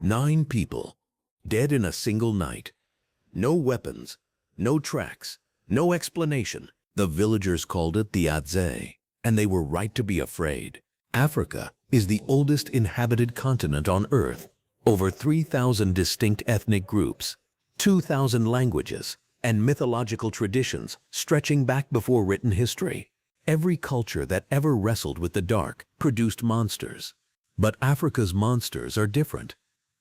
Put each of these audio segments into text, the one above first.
9 people, dead in a single night. No weapons, no tracks, no explanation. The villagers called it the Adze, and they were right to be afraid. Africa is the oldest inhabited continent on Earth. Over 3,000 distinct ethnic groups, 2,000 languages, and mythological traditions stretching back before written history. Every culture that ever wrestled with the dark produced monsters. But Africa's monsters are different.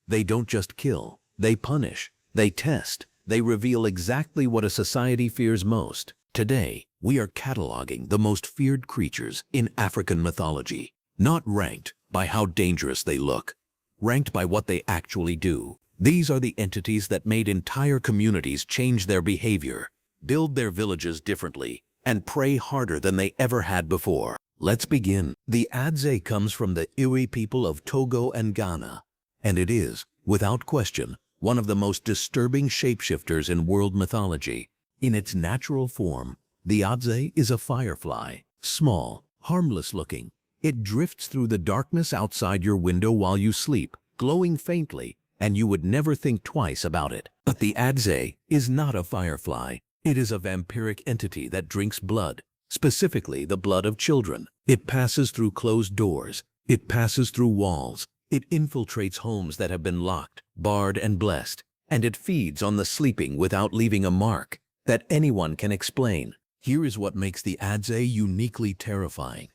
They don't just kill, they punish, they test, they reveal exactly what a society fears most. Today, we are cataloging the most feared creatures in African mythology, not ranked by how dangerous they look, ranked by what they actually do. These are the entities that made entire communities change their behavior, build their villages differently, and pray harder than they ever had before. Let's begin. The Adze comes from the Iwi people of Togo and Ghana, and it is, without question, one of the most disturbing shapeshifters in world mythology. In its natural form, the Adze is a firefly, small, harmless looking. It drifts through the darkness outside your window while you sleep, glowing faintly, and you would never think twice about it. But the Adze is not a firefly. It is a vampiric entity that drinks blood, specifically the blood of children. It passes through closed doors. It passes through walls. It infiltrates homes that have been locked, barred, and blessed. And it feeds on the sleeping without leaving a mark that anyone can explain. Here is what makes the Adze uniquely terrifying.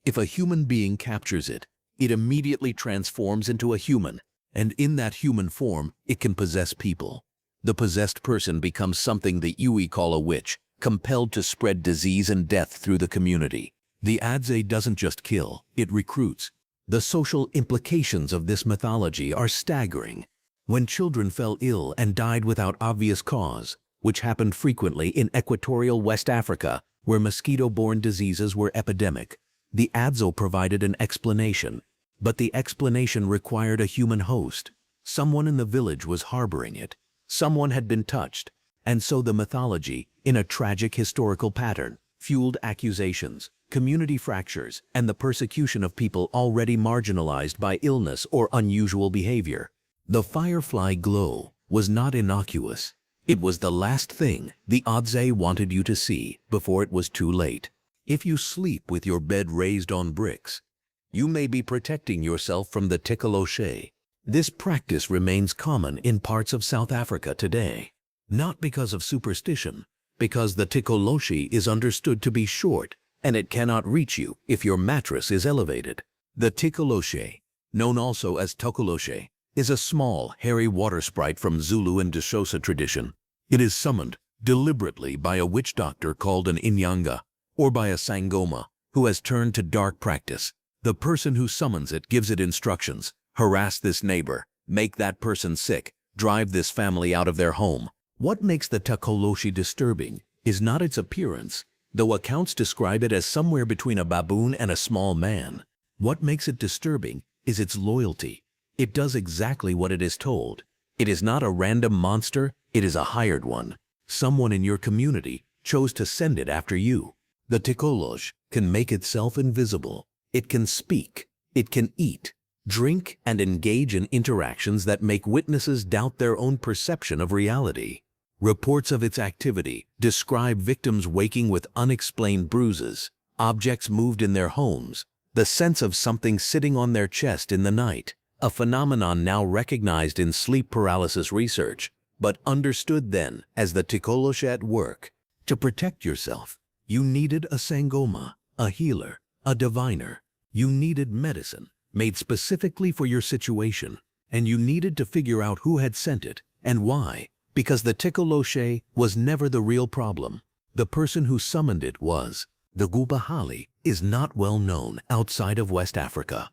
If a human being captures it, it immediately transforms into a human, and in that human form, it can possess people. The possessed person becomes something the Iwi call a witch, compelled to spread disease and death through the community. The Adze doesn't just kill, it recruits. The social implications of this mythology are staggering. When children fell ill and died without obvious cause, which happened frequently in equatorial West Africa, where mosquito-borne diseases were epidemic, the Adze provided an explanation. But the explanation required a human host. Someone in the village was harboring it. Someone had been touched. And so the mythology, in a tragic historical pattern, fueled accusations, community fractures, and the persecution of people already marginalized by illness or unusual behavior. The firefly glow was not innocuous. It was the last thing the Adze wanted you to see before it was too late. If you sleep with your bed raised on bricks, you may be protecting yourself from the Tikoloshe. This practice remains common in parts of South Africa today. Not because of superstition, because the Tikoloshe is understood to be short and it cannot reach you if your mattress is elevated. The Tikoloshe, known also as Tikoloshe, is a small, hairy water sprite from Zulu and Xhosa tradition. It is summoned deliberately by a witch doctor called an inyanga, or by a sangoma, who has turned to dark practice. The person who summons it gives it instructions: harass this neighbor, make that person sick, drive this family out of their home. What makes the Tikoloshe disturbing is not its appearance, though accounts describe it as somewhere between a baboon and a small man. What makes it disturbing is its loyalty. It does exactly what it is told. It is not a random monster, it is a hired one. Someone in your community chose to send it after you. The Tikoloshe can make itself invisible. It can speak. It can eat, drink, and engage in interactions that make witnesses doubt their own perception of reality. Reports of its activity describe victims waking with unexplained bruises, objects moved in their homes, the sense of something sitting on their chest in the night, a phenomenon now recognized in sleep paralysis research, but understood then as the Tikoloshe at work. To protect yourself, you needed a sangoma, a healer, a diviner. You needed medicine made specifically for your situation, and you needed to figure out who had sent it and why, because the Tikoloshe was never the real problem. The person who summoned it was. The Gubahali is not well known outside of West Africa.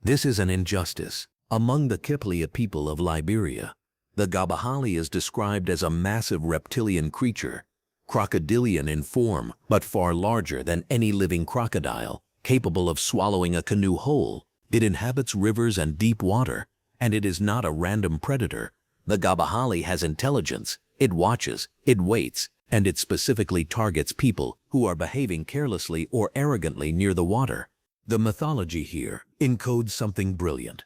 This is an injustice. Among the Kiplia people of Liberia, the Gubahali is described as a massive reptilian creature, crocodilian in form but far larger than any living crocodile, capable of swallowing a canoe whole. It inhabits rivers and deep water, and it is not a random predator. The Gubahali has intelligence. It watches, it waits, and it specifically targets people who are behaving carelessly or arrogantly near the water. The mythology here encodes something brilliant.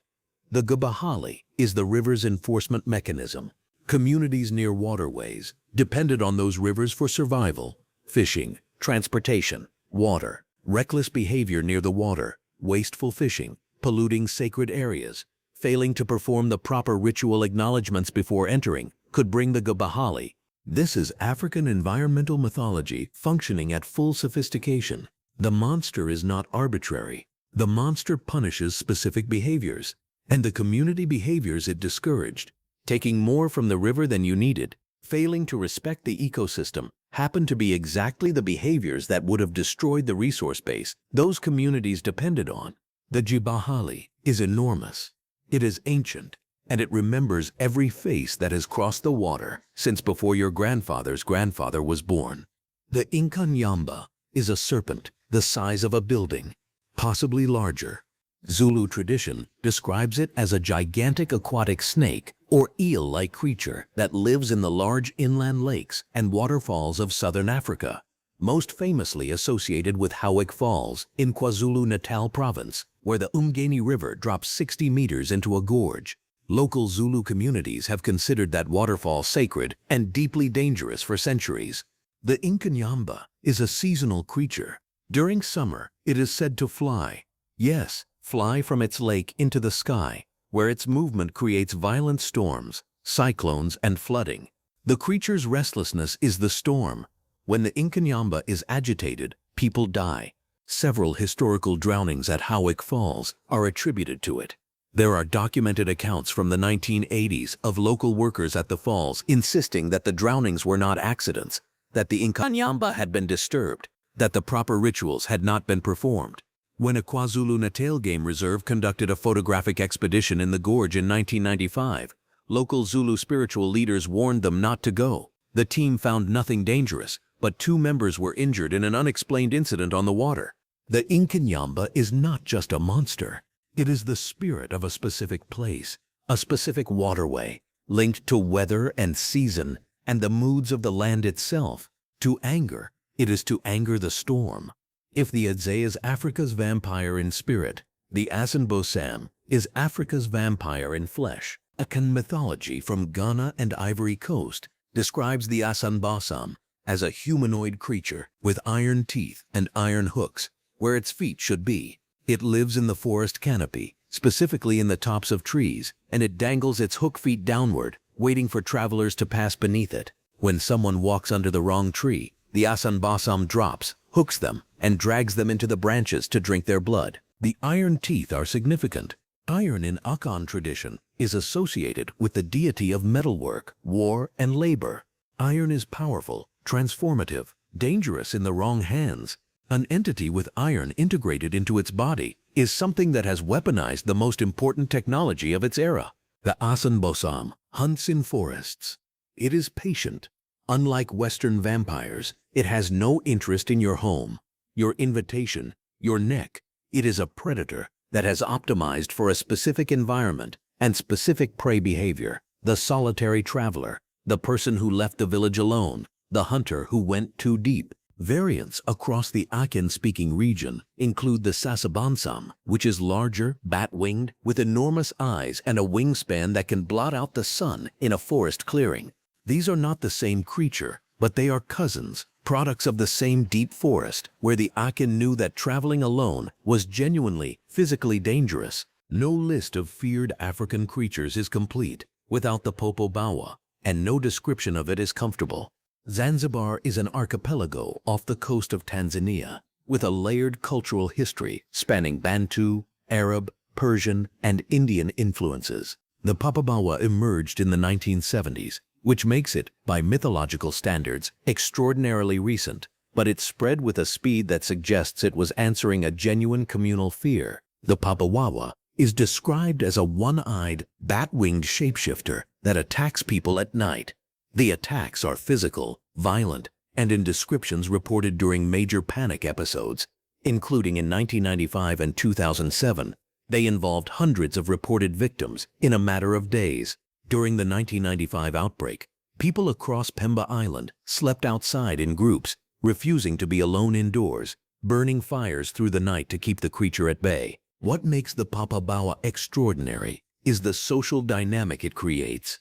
The Gubahali is the river's enforcement mechanism. Communities near waterways depended on those rivers for survival. Fishing, transportation, water, reckless behavior near the water, wasteful fishing, polluting sacred areas, failing to perform the proper ritual acknowledgments before entering could bring the Gabahali. This is African environmental mythology functioning at full sophistication. The monster is not arbitrary. The monster punishes specific behaviors, and the community behaviors it discouraged. Taking more from the river than you needed, failing to respect the ecosystem, happened to be exactly the behaviors that would have destroyed the resource base those communities depended on. The Gabahali is enormous. It is ancient, and it remembers every face that has crossed the water since before your grandfather's grandfather was born. The Inkanyamba is a serpent the size of a building, possibly larger. Zulu tradition describes it as a gigantic aquatic snake or eel-like creature that lives in the large inland lakes and waterfalls of southern Africa, most famously associated with Howick Falls in KwaZulu-Natal province, where the Umgeni River drops 60 meters into a gorge. Local Zulu communities have considered that waterfall sacred and deeply dangerous for centuries. The Inkanyamba is a seasonal creature. During summer, it is said to fly. Yes, fly from its lake into the sky, where its movement creates violent storms, cyclones, and flooding. The creature's restlessness is the storm. When the Inkanyamba is agitated, people die. Several historical drownings at Howick Falls are attributed to it. There are documented accounts from the 1980s of local workers at the falls insisting that the drownings were not accidents, that the Inkanyamba had been disturbed, that the proper rituals had not been performed. When a KwaZulu-Natal Game Reserve conducted a photographic expedition in the gorge in 1995, local Zulu spiritual leaders warned them not to go. The team found nothing dangerous, but 2 members were injured in an unexplained incident on the water. The Inkanyamba is not just a monster. It is the spirit of a specific place, a specific waterway, linked to weather and season and the moods of the land itself. To anger, it is to anger the storm. If the Adze is Africa's vampire in spirit, the Asanbosam is Africa's vampire in flesh. Akan mythology from Ghana and Ivory Coast describes the Asanbosam as a humanoid creature with iron teeth and iron hooks where its feet should be. It lives in the forest canopy, specifically in the tops of trees, and it dangles its hook feet downward, waiting for travelers to pass beneath it. When someone walks under the wrong tree, the Asanbosam drops, hooks them, and drags them into the branches to drink their blood. The iron teeth are significant. Iron in Akan tradition is associated with the deity of metalwork, war, and labor. Iron is powerful, transformative, dangerous in the wrong hands. An entity with iron integrated into its body is something that has weaponized the most important technology of its era. The Asanbosam hunts in forests. It is patient. Unlike Western vampires, it has no interest in your home, your invitation, your neck. It is a predator that has optimized for a specific environment and specific prey behavior. The solitary traveler, the person who left the village alone, the hunter who went too deep. Variants across the Akan-speaking region include the Sasabansam, which is larger, bat-winged, with enormous eyes and a wingspan that can blot out the sun in a forest clearing. These are not the same creature, but they are cousins, products of the same deep forest, where the Akan knew that traveling alone was genuinely, physically dangerous. No list of feared African creatures is complete without the Popobawa, and no description of it is comfortable. Zanzibar is an archipelago off the coast of Tanzania, with a layered cultural history spanning Bantu, Arab, Persian, and Indian influences. The Popobawa emerged in the 1970s, which makes it, by mythological standards, extraordinarily recent, but it spread with a speed that suggests it was answering a genuine communal fear. The Popobawa is described as a one-eyed, bat-winged shapeshifter that attacks people at night. The attacks are physical, violent, and in descriptions reported during major panic episodes, including in 1995 and 2007. They involved hundreds of reported victims in a matter of days. During the 1995 outbreak, people across Pemba Island slept outside in groups, refusing to be alone indoors, burning fires through the night to keep the creature at bay. What makes the Popobawa extraordinary is the social dynamic it creates.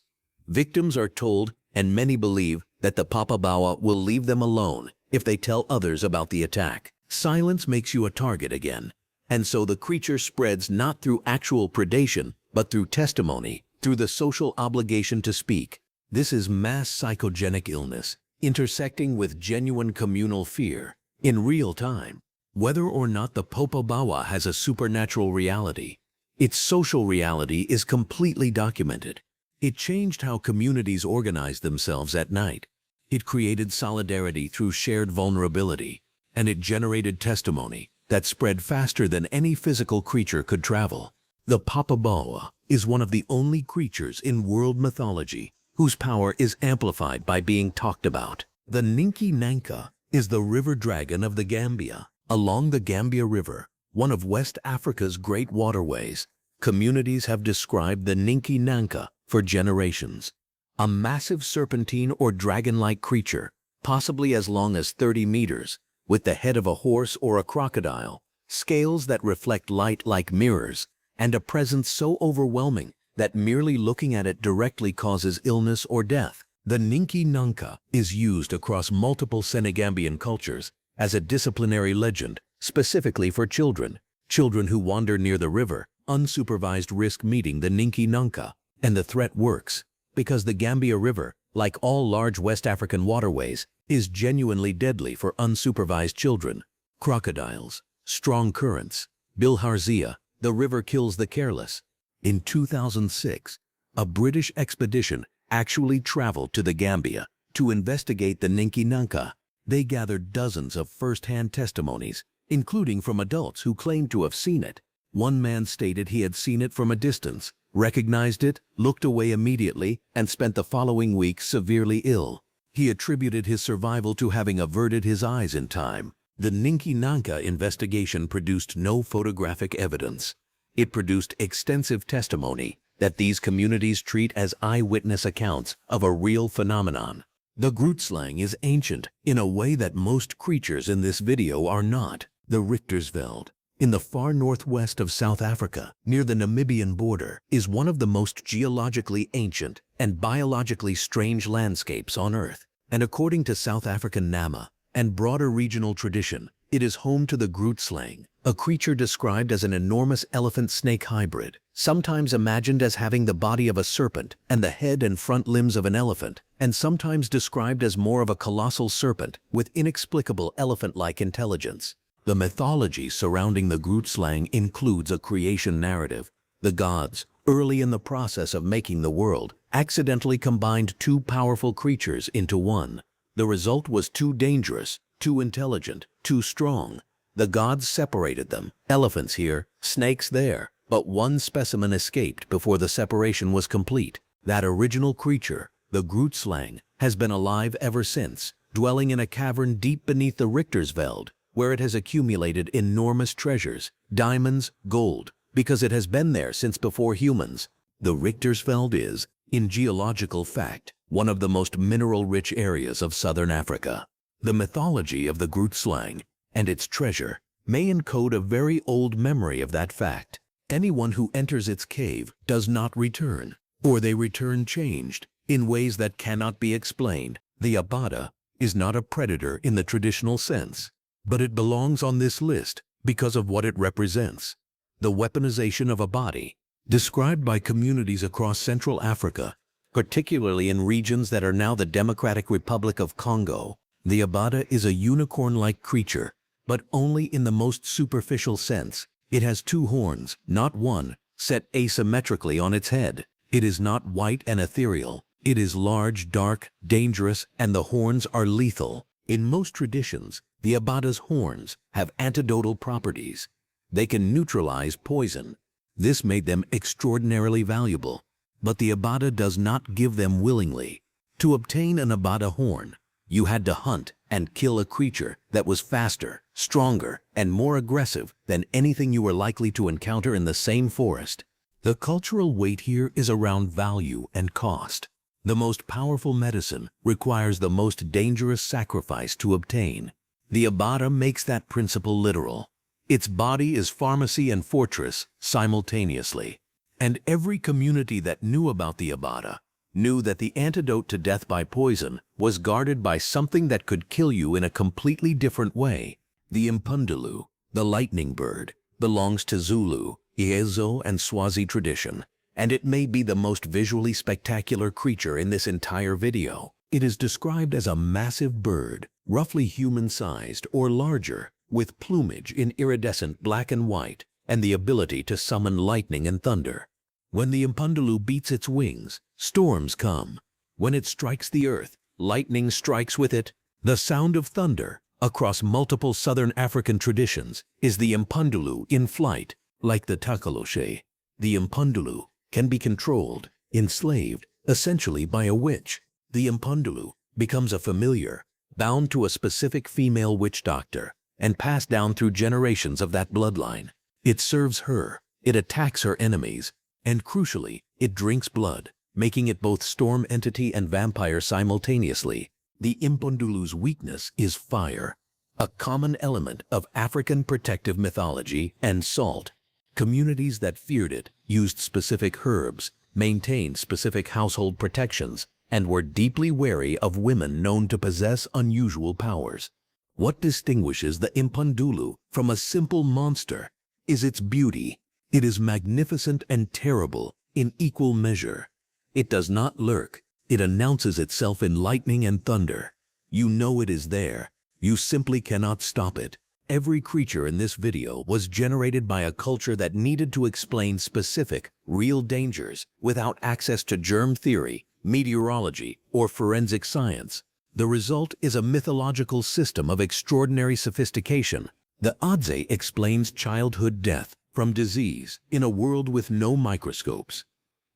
Victims are told, and many believe, that the papabawa will leave them alone if they tell others about the attack. Silence makes you a target again, and so the creature spreads not through actual predation, but through testimony, through the social obligation to speak. This is mass psychogenic illness, intersecting with genuine communal fear, in real time. Whether or not the papabawa has a supernatural reality, its social reality is completely documented. It changed how communities organized themselves at night. It created solidarity through shared vulnerability, and it generated testimony that spread faster than any physical creature could travel. The papabawa is one of the only creatures in world mythology whose power is amplified by being talked about. The Ninki Nanka is the river dragon of the Gambia. Along the Gambia River, one of West Africa's great waterways, communities have described the Ninki Nanka for generations. A massive serpentine or dragon-like creature, possibly as long as 30 meters, with the head of a horse or a crocodile, scales that reflect light like mirrors, and a presence so overwhelming that merely looking at it directly causes illness or death. The Ninki Nanka is used across multiple Senegambian cultures as a disciplinary legend, specifically for children. Children who wander near the river, unsupervised, risk meeting the Ninki Nanka, and the threat works, because the Gambia River, like all large West African waterways, is genuinely deadly for unsupervised children. Crocodiles, strong currents, bilharzia, the river kills the careless. In 2006, a British expedition actually traveled to the Gambia to investigate the Ninki Nanka. They gathered dozens of first-hand testimonies, including from adults who claimed to have seen it. One man stated he had seen it from a distance, recognized it, looked away immediately, and spent the following week severely ill. He attributed his survival to having averted his eyes in time. The Ninki Nanka investigation produced no photographic evidence. It produced extensive testimony that these communities treat as eyewitness accounts of a real phenomenon. The Grootslang is ancient in a way that most creatures in this video are not. The Richtersveld, in the far northwest of South Africa, near the Namibian border, is one of the most geologically ancient and biologically strange landscapes on Earth. And according to South African Nama and broader regional tradition, it is home to the Grootslang, a creature described as an enormous elephant-snake hybrid, sometimes imagined as having the body of a serpent and the head and front limbs of an elephant, and sometimes described as more of a colossal serpent with inexplicable elephant-like intelligence. The mythology surrounding the Grootslang includes a creation narrative. The gods, early in the process of making the world, accidentally combined two powerful creatures into one. The result was too dangerous, too intelligent, too strong. The gods separated them, elephants here, snakes there, but one specimen escaped before the separation was complete. That original creature, the Grootslang, has been alive ever since, dwelling in a cavern deep beneath the Richtersveld, where it has accumulated enormous treasures, diamonds, gold, because it has been there since before humans. The Richtersveld is, in geological fact, one of the most mineral-rich areas of southern Africa. The mythology of the Grootslang and its treasure may encode a very old memory of that fact. Anyone who enters its cave does not return, or they return changed, in ways that cannot be explained. The Abada is not a predator in the traditional sense, but it belongs on this list because of what it represents. The weaponization of a body, described by communities across Central Africa, particularly in regions that are now the Democratic Republic of Congo. The Abada is a unicorn-like creature, but only in the most superficial sense. It has two horns, not one, set asymmetrically on its head. It is not white and ethereal. It is large, dark, dangerous, and the horns are lethal. In most traditions, the Abada's horns have antidotal properties. They can neutralize poison. This made them extraordinarily valuable, but the Abada does not give them willingly. To obtain an Abada horn, you had to hunt and kill a creature that was faster, stronger, and more aggressive than anything you were likely to encounter in the same forest. The cultural weight here is around value and cost. The most powerful medicine requires the most dangerous sacrifice to obtain. The Abada makes that principle literal. Its body is pharmacy and fortress simultaneously. And every community that knew about the Abada knew that the antidote to death by poison was guarded by something that could kill you in a completely different way. The Impundulu, the lightning bird, belongs to Zulu, Ezo, and Swazi tradition, and it may be the most visually spectacular creature in this entire video. It is described as a massive bird, roughly human-sized or larger, with plumage in iridescent black and white, and the ability to summon lightning and thunder. When the Impundulu beats its wings, storms come. When it strikes the earth, lightning strikes with it. The sound of thunder, across multiple southern African traditions, is the Impundulu in flight. Like the Tikoloshe, the Impundulu can be controlled, enslaved, essentially by a witch. The Impundulu becomes a familiar, bound to a specific female witch doctor, and passed down through generations of that bloodline. It serves her, it attacks her enemies, and crucially, it drinks blood, making it both storm entity and vampire simultaneously. The Impundulu's weakness is fire, a common element of African protective mythology, and salt. Communities that feared it used specific herbs, maintained specific household protections, and were deeply wary of women known to possess unusual powers. What distinguishes the Impundulu from a simple monster is its beauty. It is magnificent and terrible in equal measure. It does not lurk. It announces itself in lightning and thunder. You know it is there. You simply cannot stop it. Every creature in this video was generated by a culture that needed to explain specific, real dangers without access to germ theory, meteorology, or forensic science. The result is a mythological system of extraordinary sophistication. The Adze explains childhood death from disease in a world with no microscopes.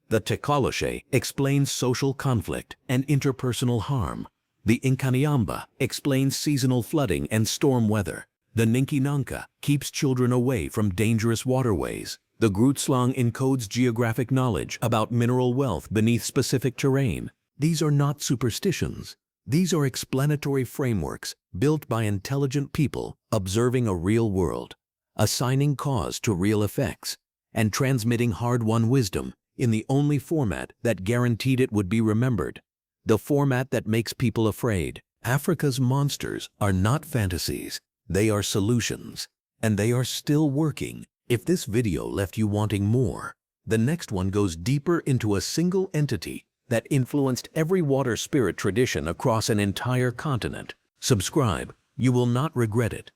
The Tikoloshe explains social conflict and interpersonal harm. The Inkaniamba explains seasonal flooding and storm weather. The Ninkinanka keeps children away from dangerous waterways. The Grutslang encodes geographic knowledge about mineral wealth beneath specific terrain. These are not superstitions. These are explanatory frameworks built by intelligent people observing a real world, assigning cause to real effects, and transmitting hard-won wisdom in the only format that guaranteed it would be remembered, the format that makes people afraid. Africa's monsters are not fantasies. They are solutions, and they are still working. If this video left you wanting more, the next one goes deeper into a single entity that influenced every water spirit tradition across an entire continent. Subscribe, you will not regret it.